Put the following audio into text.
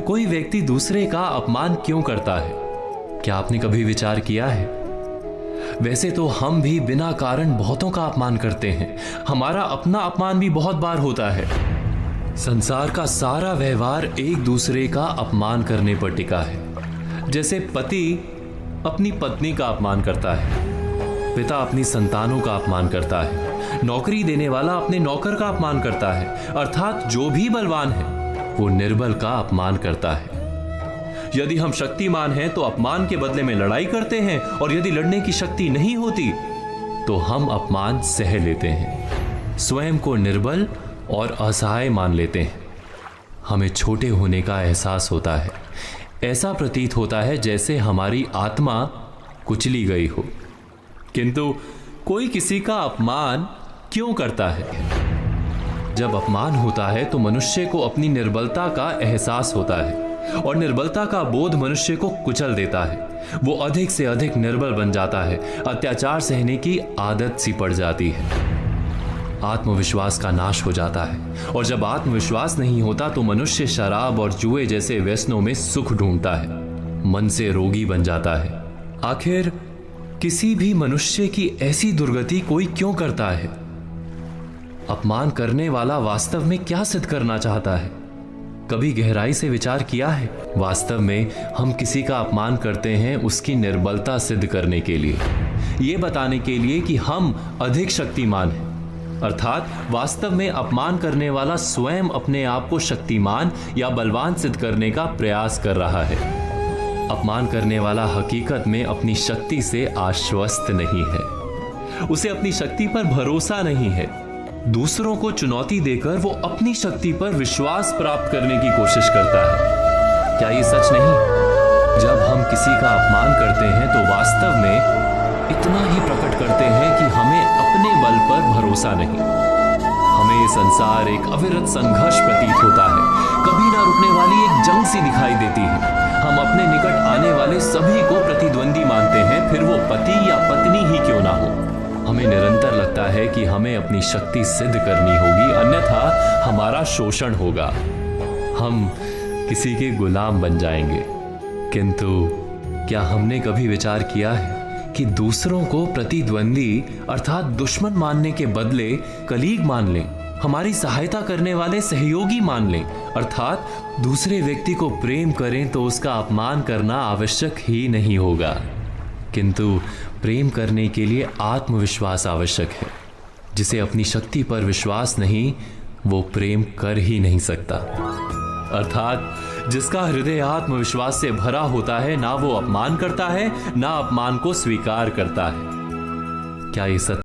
कोई व्यक्ति दूसरे का अपमान क्यों करता है? क्या आपने कभी विचार किया है? वैसे तो हम भी बिना कारण बहुतों का अपमान करते हैं। हमारा अपना अपमान भी बहुत बार होता है। संसार का सारा व्यवहार एक दूसरे का अपमान करने पर टिका है। जैसे पति अपनी पत्नी का अपमान करता है, पिता अपनी संतानों का अपमान करता है, नौकरी देने वाला अपने नौकर का अपमान करता है, अर्थात जो भी बलवान है वो निर्बल का अपमान करता है। यदि हम शक्तिमान हैं तो अपमान के बदले में लड़ाई करते हैं, और यदि लड़ने की शक्ति नहीं होती तो हम अपमान सह लेते हैं, स्वयं को निर्बल और असहाय मान लेते हैं। हमें छोटे होने का एहसास होता है। ऐसा प्रतीत होता है जैसे हमारी आत्मा कुचली गई हो। किंतु कोई किसी का अपमान क्यों करता है? जब अपमान होता है तो मनुष्य को अपनी निर्बलता का एहसास होता है, और निर्बलता का बोध मनुष्य को कुचल देता है। वो अधिक से अधिक निर्बल बन जाता है, अत्याचार सहने की आदत सी पड़ जाती है, आत्मविश्वास का नाश हो जाता है। और जब आत्मविश्वास नहीं होता तो मनुष्य शराब और जुए जैसे व्यसनों में सुख ढूंढता है, मन से रोगी बन जाता है। आखिर किसी भी मनुष्य की ऐसी दुर्गति कोई क्यों करता है? अपमान करने वाला वास्तव में क्या सिद्ध करना चाहता है? कभी गहराई से विचार किया है? वास्तव में हम किसी का अपमान करते हैं उसकी निर्बलता सिद्ध करने के लिए, ये बताने के लिए कि हम अधिक शक्तिमान हैं। अर्थात वास्तव में अपमान करने वाला स्वयं अपने आप को शक्तिमान या बलवान सिद्ध करने का प्रयास कर रहा है। अपमान करने वाला हकीकत में अपनी शक्ति से आश्वस्त नहीं है, उसे अपनी शक्ति पर भरोसा नहीं है। दूसरों को चुनौती देकर वो अपनी शक्ति पर विश्वास प्राप्त करने की कोशिश करता है। क्या ये सच नहीं? जब हम किसी का अपमान करते हैं तो वास्तव में इतना ही प्रकट करते हैं कि हमें अपने बल पर भरोसा नहीं। हमें ये संसार एक अविरत संघर्ष प्रतीत होता है, कभी ना रुकने वाली एक जंग सी दिखाई देती है। हम अपने निकट आने वाले सभी को प्रतिद्वंदी मानते हैं, फिर वो पति या पत्नी ही क्यों ना हो। हमें निरंतर लगता है कि हमें अपनी शक्ति सिद्ध करनी होगी, अन्यथा हमारा शोषण होगा, हम किसी के गुलाम बन जाएंगे। किंतु क्या हमने कभी विचार किया है कि दूसरों को प्रतिद्वंदी अर्थात दुश्मन मानने के बदले कलीग मान लें, हमारी सहायता करने वाले सहयोगी मान लें, अर्थात दूसरे व्यक्ति को प्रेम करें तो उसका अपमान करना आवश्यक ही नहीं होगा। किंतु प्रेम करने के लिए आत्मविश्वास आवश्यक है। जिसे अपनी शक्ति पर विश्वास नहीं, वो प्रेम कर ही नहीं सकता। अर्थात जिसका हृदय आत्मविश्वास से भरा होता है, ना वो अपमान करता है, ना अपमान को स्वीकार करता है। क्या ये सत्य